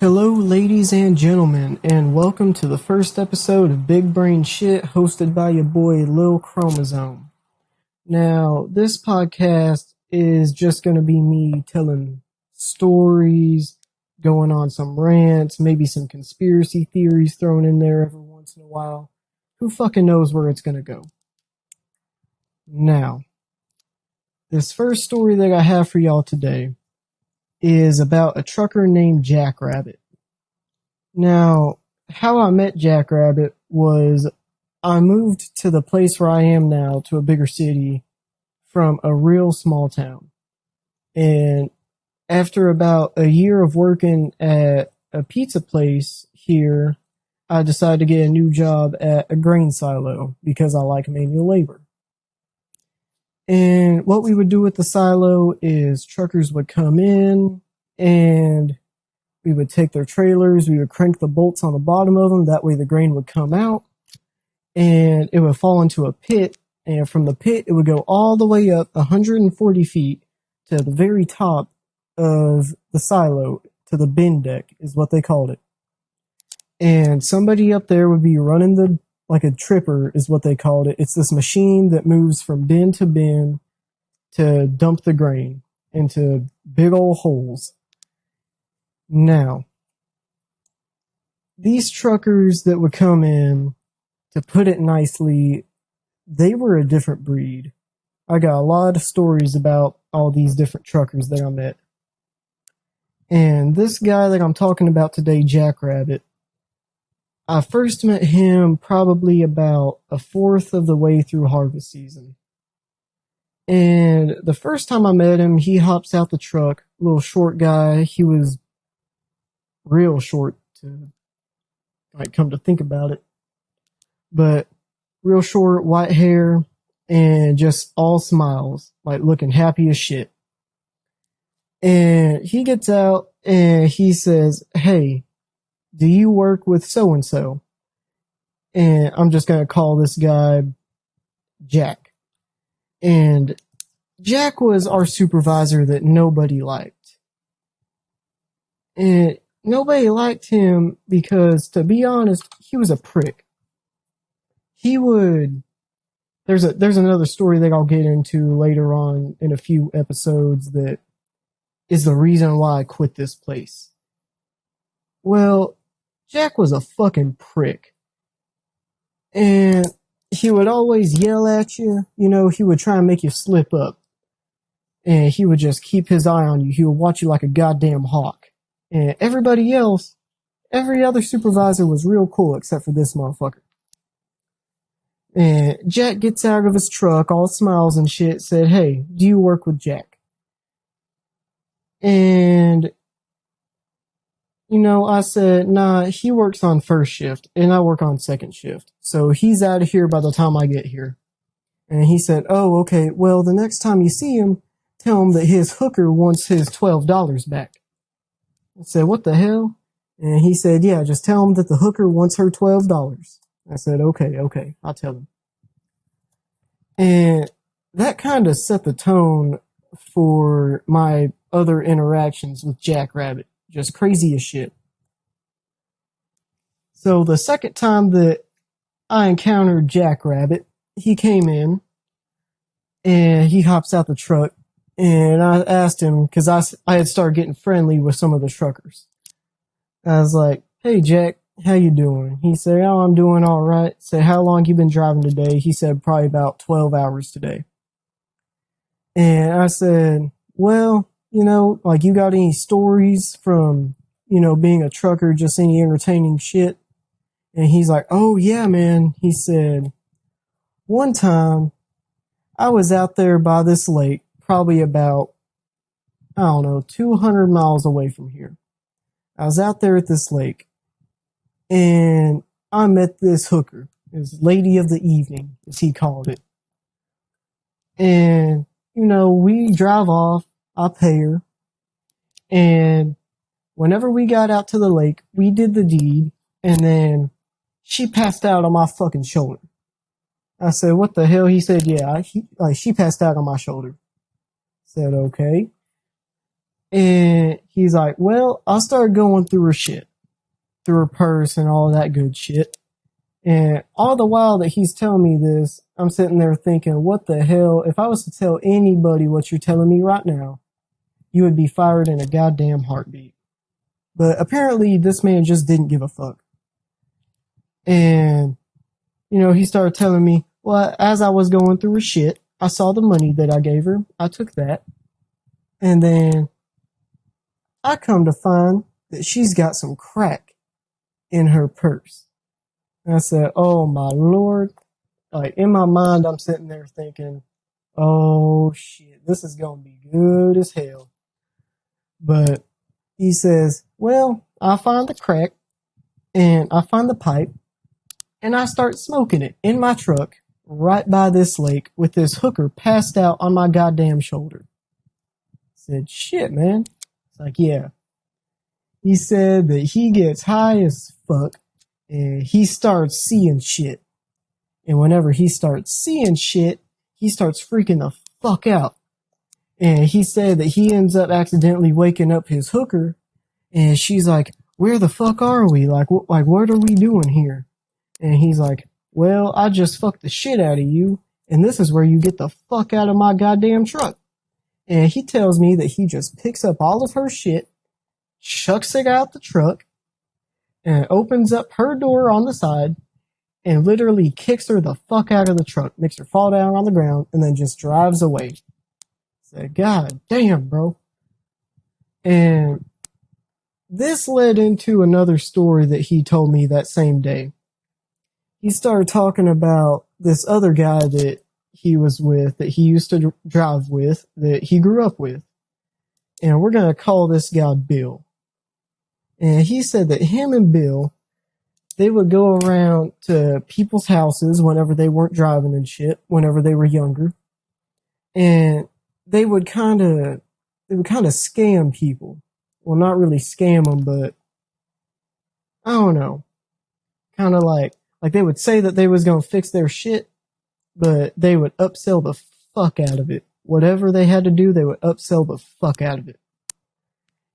Hello, ladies and gentlemen, and welcome to the first episode of Big Brain Shit, hosted by your boy Lil Chromosome. Now, this podcast is just going to be me telling stories, going on some rants, maybe some conspiracy theories thrown in there every once in a while. Who fucking knows where it's going to go? Now, this first story that I have for y'all today is about a trucker named Jackrabbit. Now, how I met Jackrabbit was I moved to the place where I am now, to a bigger city, from a real small town. And after about a year of working at a pizza place here, I decided to get a new job at a grain silo because I like manual labor. And what we would do at the silo is truckers would come in and we would take their trailers, we would crank the bolts on the bottom of them, that way the grain would come out, and it would fall into a pit, and from the pit it would go all the way up 140 feet to the very top of the silo, to the bin deck, is what they called it. And somebody up there would be running like a tripper is what they called it. It's this machine that moves from bin to dump the grain into big old holes. Now, these truckers that would come in, to put it nicely, they were a different breed. I got a lot of stories about all these different truckers that I met. And this guy that I'm talking about today, Jackrabbit, I first met him probably about a fourth of the way through harvest season. And the first time I met him, he hops out the truck, little short guy. He was real short to come to think about it, but real short, white hair, and just all smiles, like looking happy as shit. And he gets out and he says, "Hey, do you work with so and so?" And I'm just gonna call this guy Jack. And Jack was our supervisor that nobody liked. And nobody liked him because, to be honest, he was a prick. There's another story that I'll get into later on in a few episodes that is the reason why I quit this place. Well, Jack was a fucking prick. And he would always yell at you. He would try and make you slip up. And he would just keep his eye on you. He would watch you like a goddamn hawk. And everybody else, every other supervisor was real cool except for this motherfucker. And Jack gets out of his truck, all smiles and shit, said, "Hey, do you work with Jack?" And, I said, "Nah, he works on first shift, and I work on second shift. So he's out of here by the time I get here." And he said, "Oh, okay, well, the next time you see him, tell him that his hooker wants his $12 back." I said, "What the hell?" And he said, "Yeah, just tell him that the hooker wants her $12. I said, okay, I'll tell him. And that kind of set the tone for my other interactions with Jackrabbit. Just crazy as shit. So the second time that I encountered Jackrabbit, he came in and he hops out the truck. And I asked him, because I had started getting friendly with some of the truckers. I was like, "Hey, Jack, how you doing?" He said, "Oh, I'm doing all right." I said, "How long you been driving today?" He said, "Probably about 12 hours today." And I said, "Well, you got any stories from, being a trucker, just any entertaining shit?" And he's like, "Oh, yeah, man." He said, "One time, I was out there by this lake, probably about, 200 miles away from here. I was out there at this lake, and I met this hooker, this lady of the evening, as he called it. And, we drive off, I pay her, and whenever we got out to the lake, we did the deed, and then she passed out on my fucking shoulder." I said, "What the hell?" He said, "Yeah, she passed out on my shoulder." I said, "Okay." And he's like, well, I started going through her shit, through her purse and all that good shit. And all the while that he's telling me this, I'm sitting there thinking, what the hell? If I was to tell anybody what you're telling me right now, you would be fired in a goddamn heartbeat. But apparently this man just didn't give a fuck. And, he started telling me, well, as I was going through her shit, I saw the money that I gave her. I took that. And then I come to find that she's got some crack in her purse. And I said, oh my Lord. Like, in my mind, I'm sitting there thinking, oh shit, this is going to be good as hell. But he says, well, I find the crack and I find the pipe and I start smoking it in my truck right by this lake with this hooker passed out on my goddamn shoulder. I said, shit, man. It's like, yeah. He said that he gets high as fuck and he starts seeing shit. And whenever he starts seeing shit, he starts freaking the fuck out. And he said that he ends up accidentally waking up his hooker. And she's like, where the fuck are we? Like, what are we doing here? And he's like, well, I just fucked the shit out of you. And this is where you get the fuck out of my goddamn truck. And he tells me that he just picks up all of her shit, chucks it out the truck, and opens up her door on the side, and literally kicks her the fuck out of the truck, makes her fall down on the ground, and then just drives away. I said, God damn, bro. And this led into another story that he told me that same day. He started talking about this other guy that he was with, that he used to drive with, that he grew up with. And we're going to call this guy Bill. And he said that him and Bill, they would go around to people's houses whenever they weren't driving and shit, whenever they were younger. And they would kind of scam people. Well, not really scam them, but I don't know. Kind of like they would say that they was going to fix their shit, but they would upsell the fuck out of it. Whatever they had to do, they would upsell the fuck out of it.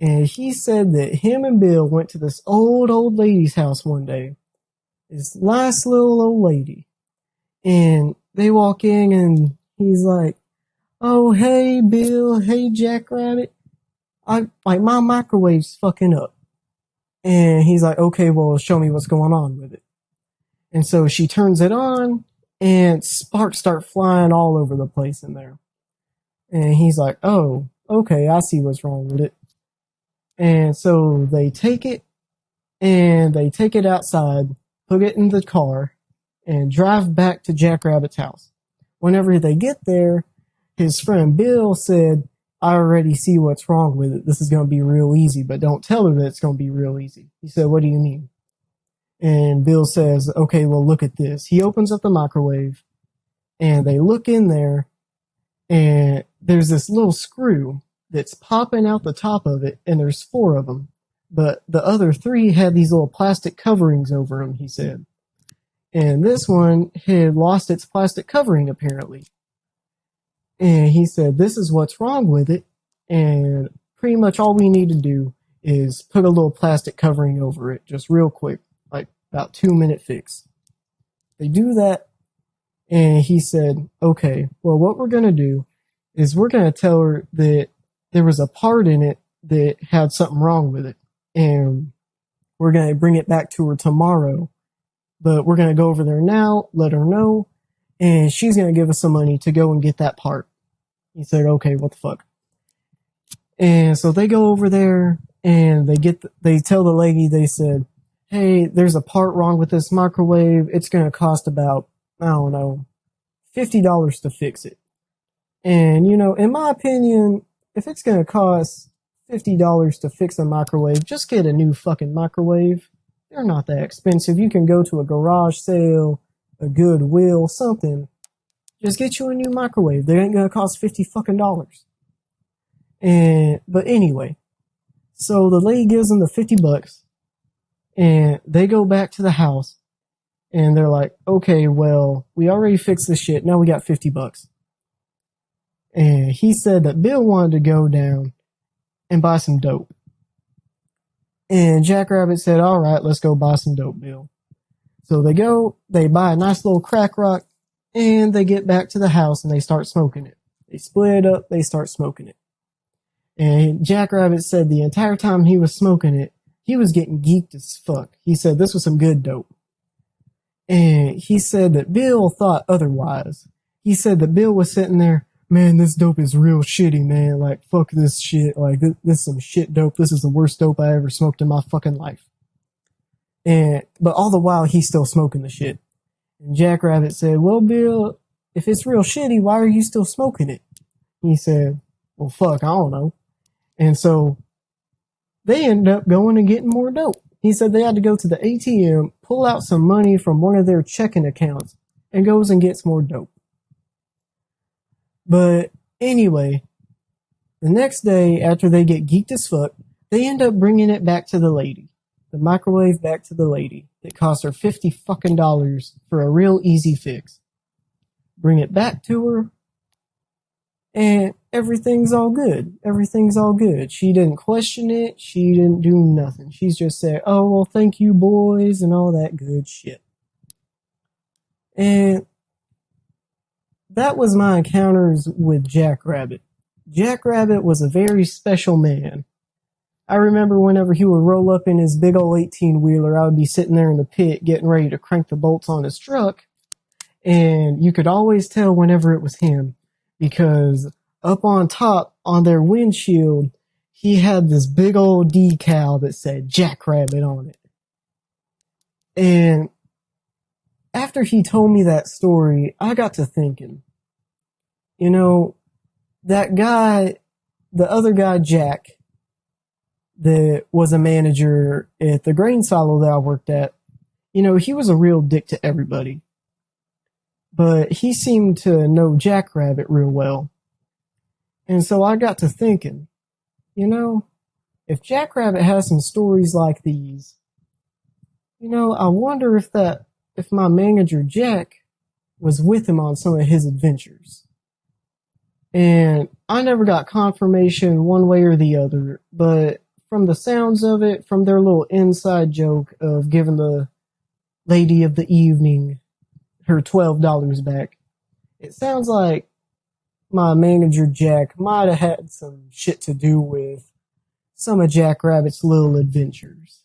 And he said that him and Bill went to this old lady's house one day. This nice little old lady. And they walk in and he's like, oh, hey, Bill. Hey, Jackrabbit. My microwave's fucking up. And he's like, okay, well, show me what's going on with it. And so she turns it on and sparks start flying all over the place in there. And he's like, oh, okay, I see what's wrong with it. And so they take it outside, put it in the car, and drive back to Jackrabbit's house. Whenever they get there, his friend Bill said, I already see what's wrong with it. This is going to be real easy, but don't tell her that it's going to be real easy. He said, what do you mean? And Bill says, okay, well, look at this. He opens up the microwave, and they look in there, and there's this little screw that's popping out the top of it, and there's 4 of them. But the other 3 had these little plastic coverings over them, he said. And this one had lost its plastic covering, apparently. And he said, this is what's wrong with it, and pretty much all we need to do is put a little plastic covering over it, just real quick, like about 2-minute fix. They do that, and he said, okay, well, what we're going to do is we're going to tell her that there was a part in it that had something wrong with it. And we're going to bring it back to her tomorrow. But we're going to go over there now, let her know, and she's going to give us some money to go and get that part. He said, okay, what the fuck? And so they go over there, and they tell the lady, they said, hey, there's a part wrong with this microwave. It's going to cost about, I don't know, $50 to fix it. And, in my opinion, if it's going to cost $50 to fix a microwave, just get a new fucking microwave. They're not that expensive. You can go to a garage sale, a Goodwill, something. Just get you a new microwave. They ain't going to cost $50 fucking dollars. But anyway, so the lady gives them the $50 and they go back to the house and they're like, okay, well, we already fixed this shit. Now we got $50. And he said that Bill wanted to go down and buy some dope. And Jackrabbit said, all right, let's go buy some dope, Bill. So they go, they buy a nice little crack rock, and they get back to the house and they start smoking it. They split up, they start smoking it. And Jackrabbit said the entire time he was smoking it, he was getting geeked as fuck. He said this was some good dope. And he said that Bill thought otherwise. He said that Bill was sitting there, man, this dope is real shitty, man. Like, fuck this shit. Like, this is some shit dope. This is the worst dope I ever smoked in my fucking life. But all the while, he's still smoking the shit. And Jackrabbit said, well, Bill, if it's real shitty, why are you still smoking it? He said, well, fuck, I don't know. And so they ended up going and getting more dope. He said they had to go to the ATM, pull out some money from one of their checking accounts, and goes and gets more dope. But anyway, the next day, after they get geeked as fuck, they end up bringing it back to the lady. The microwave back to the lady. It cost her $50 fucking for a real easy fix. Bring it back to her, and everything's all good. Everything's all good. She didn't question it. She didn't do nothing. She's just said, oh, well, thank you, boys, and all that good shit. And that was my encounters with Jackrabbit. Jackrabbit was a very special man. I remember whenever he would roll up in his big old 18-wheeler, I would be sitting there in the pit getting ready to crank the bolts on his truck, and you could always tell whenever it was him, because up on top, on their windshield, he had this big old decal that said Jackrabbit on it. And after he told me that story, I got to thinking, you know, that guy, the other guy, Jack, that was a manager at the grain silo that I worked at, you know, he was a real dick to everybody. But he seemed to know Jackrabbit real well. And so I got to thinking, you know, if Jackrabbit has some stories like these, you know, I wonder if my manager Jack was with him on some of his adventures. And I never got confirmation one way or the other, but from the sounds of it, from their little inside joke of giving the lady of the evening her $12 back, it sounds like my manager Jack might have had some shit to do with some of Jackrabbit's little adventures.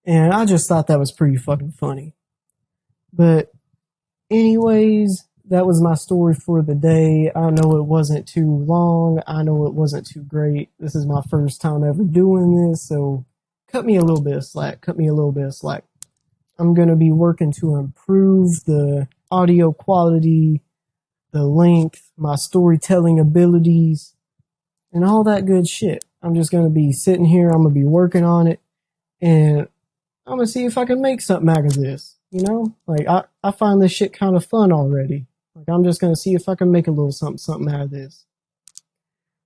And I just thought that was pretty fucking funny. But anyways, that was my story for the day. I know it wasn't too long. I know it wasn't too great. This is my first time ever doing this, so cut me a little bit of slack. I'm going to be working to improve the audio quality, the length, my storytelling abilities, and all that good shit. I'm just going to be sitting here. I'm going to be working on it, and I'm going to see if I can make something out of this. You know, like I find this shit kind of fun already. Like, I'm just going to see if I can make a little something out of this.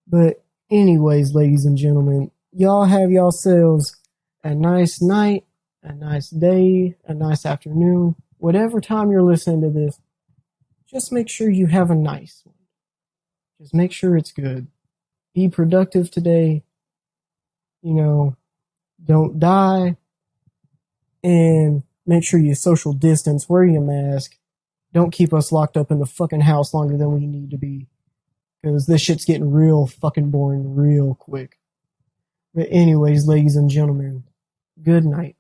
But anyways, ladies and gentlemen, y'all have yourselves a nice night, a nice day, a nice afternoon, whatever time you're listening to this. Just make sure you have a nice one. Just make sure it's good. Be productive today. You know, don't die. And make sure you social distance, wear your mask. Don't keep us locked up in the fucking house longer than we need to be. Because this shit's getting real fucking boring real quick. But anyways, ladies and gentlemen, good night.